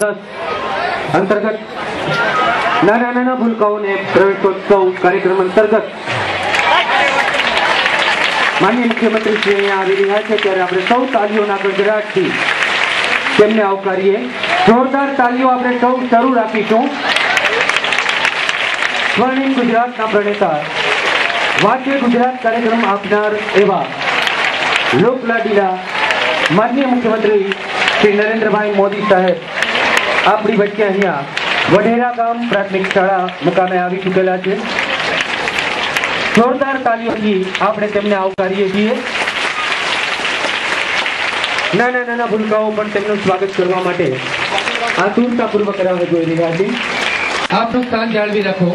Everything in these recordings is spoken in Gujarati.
10 अंतर्गत नाना भूलकाओने प्रवेशोत्सव कार्यक्रम अंतर्गत माननीय मुख्यमंत्री श्री અહીંયા આવી રહ્યા છે ત્યારે આપણે સૌ તાલીઓના ગડગડાટથી તેમને આવકારીએ। જોરદાર તાલીઓ આપણે સૌ શરૂ રાખીશું। સ્વર્ણિમ ગુજરાતના પ્રણેતા વાંચે ગુજરાત કાર્યક્રમ આપનાર એવા લોકલાડીલા માનનીય મુખ્યમંત્રી શ્રી નરેન્દ્રભાઈ મોદી સાહેબ આપણી વચ્ચે અહીંયા વઢેરા ગામ પ્રાથમિક શાળા મુકામે આવી ચૂકેલા છે। જોરદાર તાલીઓથી આપણે તેમને આવકારીએ છીએ। નાના ભૂલકાઓ પણ તેમનું સ્વાગત કરવા માટે આતુરતાપૂર્વક રાહ જોઈ રહ્યા છે। આપનું સ્થાન જાળવી રાખો।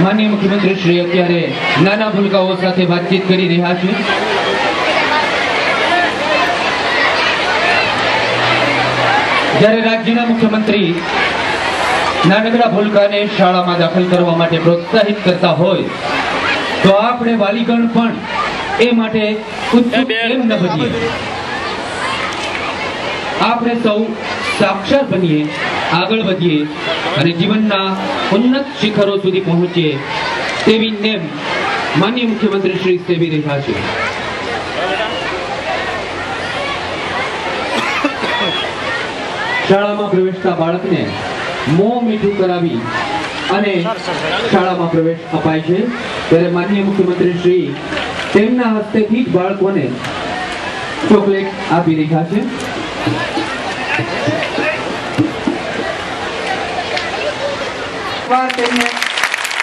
माननीय मुख्यमंत्री श्री अत्यारे नाना भूलकाओ साथे बातचीत करी रह्या छे। જ્યારે રાજ્યના મુખ્યમંત્રી નાનકડા ભૂલકાને શાળામાં દાખલ કરવા માટે પ્રોત્સાહિત કરતા હોય તો આપણે વાલીગણ પણ એ માટે ઉત્સુક કેમ ન બનીએ। આપણે સૌ સાક્ષર બનીએ, આગળ વધીએ અને જીવનના ઉન્નત શિખરો સુધી પહોંચીએ તેવી નેમ માનનીય મુખ્યમંત્રી શ્રી સેવી રહ્યા છે। શાળામાં પ્રવેશતા બાળકને મોં મીઠું કરાવી અને શાળામાં પ્રવેશ અપાય છે ત્યારે માનનીય મુખ્યમંત્રી શ્રી તેમના હસ્તેથી જ બાળકોને ચોકલેટ આપી રહ્યા છે।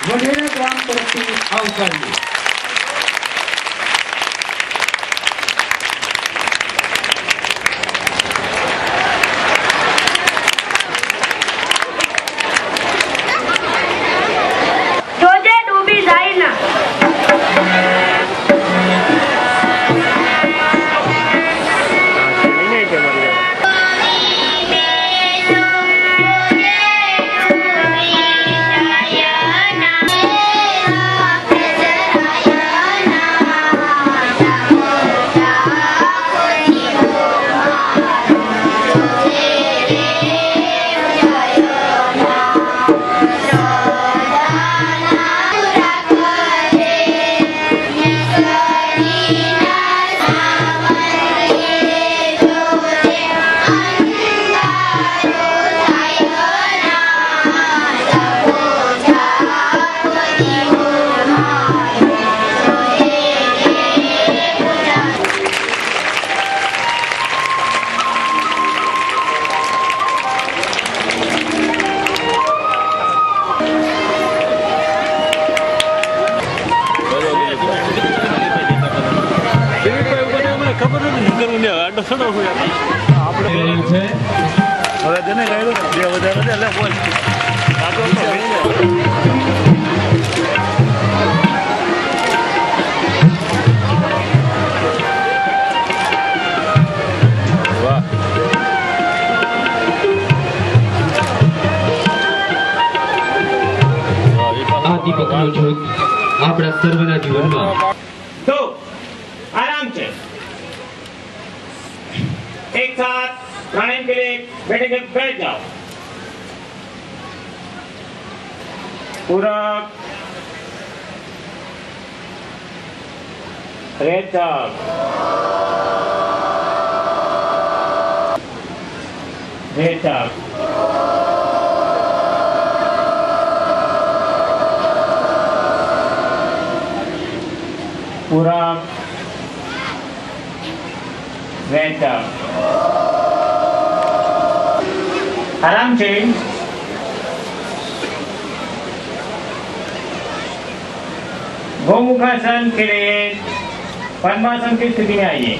वढेरा ग्राम तरफથી આવકારીએ। જોજે ડૂબી જાય ના। આપણા સર્વના જીવનમાં तो आराम से एक साथ प्राणायाम के लिए बैठे बैठ जाओ। पूरक, रेचक, रेचक, पूरक, रेचक। आराम से गोमुखासन के लिए पद्मासन की स्थिति में आइए।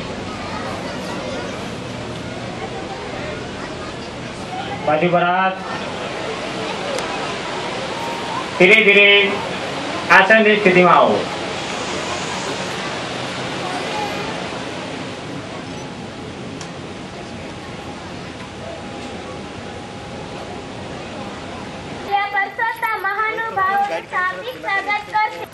बाजू पर हाथ, धीरे धीरे आसन की स्थिति में आओ। સૌતા મહાનુભાવોનું શાબ્દિક સ્વાગત કરશે.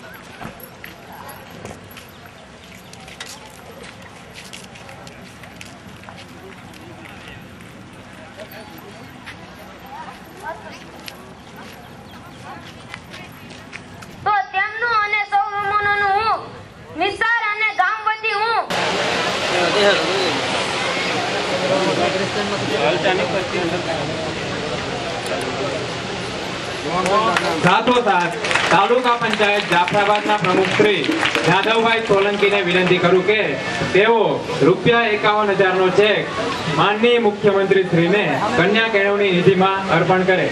તો તેમનું અને સૌ મહેમાનોનું હું નિસાર અને ગામ વતી હું સાથોસાથ તાલુકા પંચાયત જાફરાબાદના પ્રમુખ શ્રી જાદવભાઈ સોલંકીને વિનંતી કરું કે તેઓ ₹51,000 નો ચેક માનનીય મુખ્યમંત્રી શ્રીને કન્યા કેળવણી નિધિમાં અર્પણ કરે.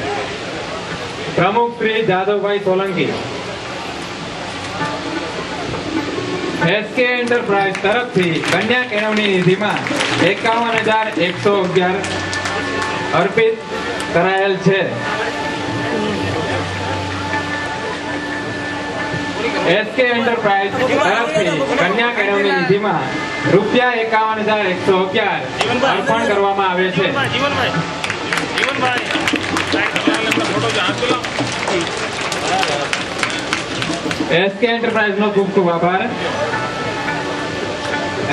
પ્રમુખ શ્રી જાદવભાઈ સોલંકી. એસકે એન્ટરપ્રાઇઝ તરફથી કન્યા કેળવણી નિધિમાં 51,111 અર્પિત કરાયેલ છે. એસકે એન્ટરપ્રાઇઝ તરફથી કન્યા કેળવણી નિધિમાં ₹51,111 અર્પણ કરવામાં આવે છે. એસકે એન્ટરપ્રાઇઝ નો ખૂબ ખૂબ આભાર.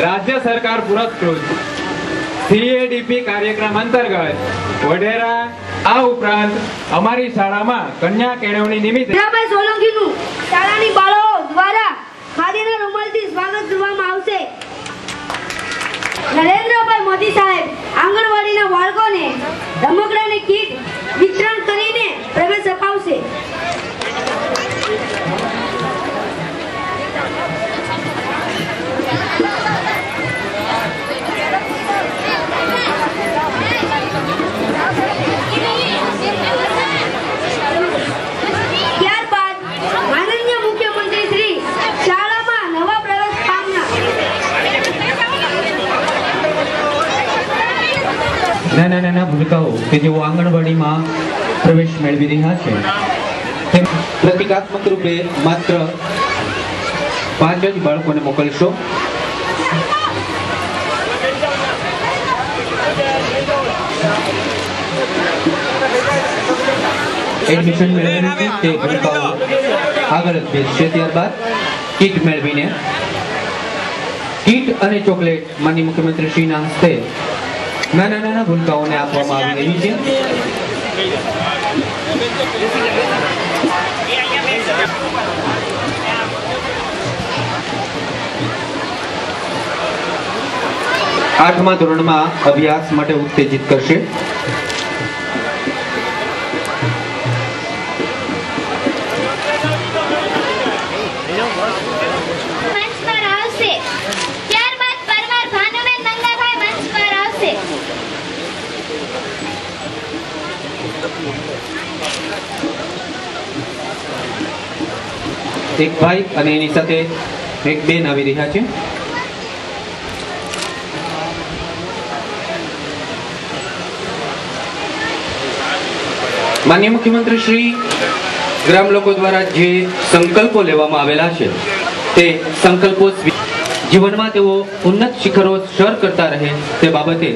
રાજ્ય સરકાર પુરસ્કૃત CADP કાર્યક્રમ અંતર્ગત વઢેરા આ ઉપરાંત અમારી શાળામાં કન્યા કેળવણી નિમિત્તે સોલંકીનું શાળાની બાળાઓ દ્વારા ખાદીના રૂમાલથી સ્વાગત કરવામાં આવશે. નરેન્દ્રભાઈ મોદી સાહેબ આંગણવાડીના બાળકોને રમકડાની કીટ વિતરણ કરીને પ્રવેશ અપાવશે. ત્યારબાદ માનનીય મુખ્યમંત્રી શ્રી શાળામાં નવા પ્રવેશ પામનાર નાના ભૂલકાઓ કે જેઓ આંગણવાડીમાં પ્રવેશ મેળવી રહ્યા છે તેમ પ્રતિકાત્મક રૂપે માત્ર 5 જ બાળકોને મોકલશો. એડમિશન મેળવેલી તે ભૂલકાઓ આગળ બેસશે. ત્યારબાદ કીટ મેળવીને કીટ અને ચોકલેટ માનનીય મુખ્યમંત્રી શ્રીના હસ્તે નાના ભૂલકાઓને આપવામાં આવી રહી છે. આઠમા ધોરણમાં અભ્યાસ માટે ઉત્તેજિત કરશે. મંચ પર આવશે. ત્યારબાદ પરમાર ભાનુબેન મંગાભાઈ મંચ પર આવશે. એક ભાઈ અને એની સાથે એક બેન આવી રહ્યા છે. માનનીય મુખ્યમંત્રી શ્રી ગ્રામ લોકો દ્વારા જે સંકલ્પો લેવામાં આવેલા છે તે સંકલ્પો જીવનમાં તેઓ ઉન્નત શિખરો સર કરતા રહે તે બાબતે